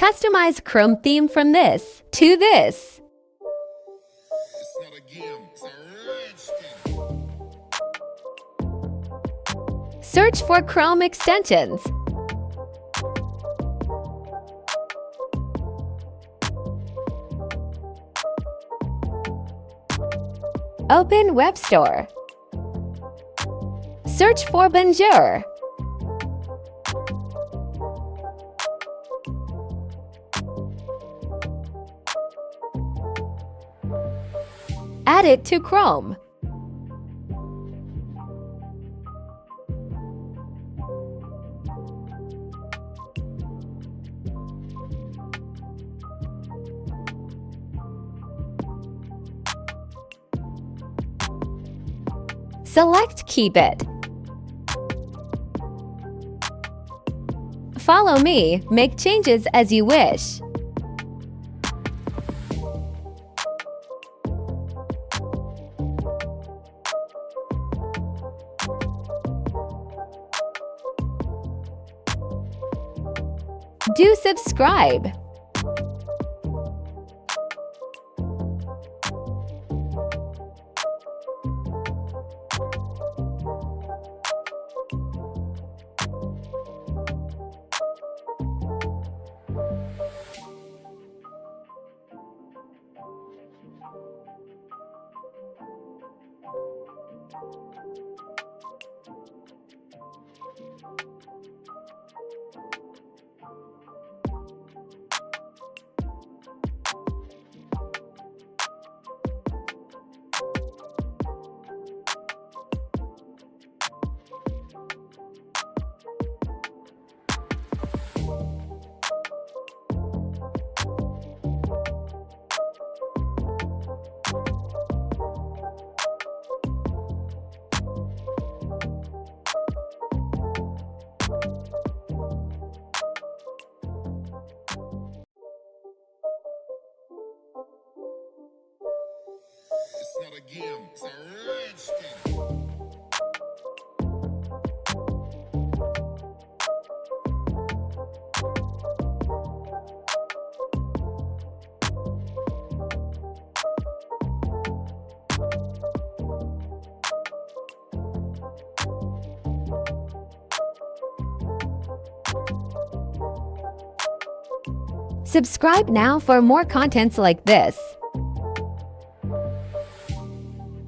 Customize Chrome theme from this to this. It's not a game, it's a rich thing. Search for Chrome extensions. Open Web Store. Search for Bonjourr. Add it to Chrome. Select Keep It. Follow me, make changes as you wish. Do subscribe. It's not a game, it's a rich thing. Subscribe now for more contents like this.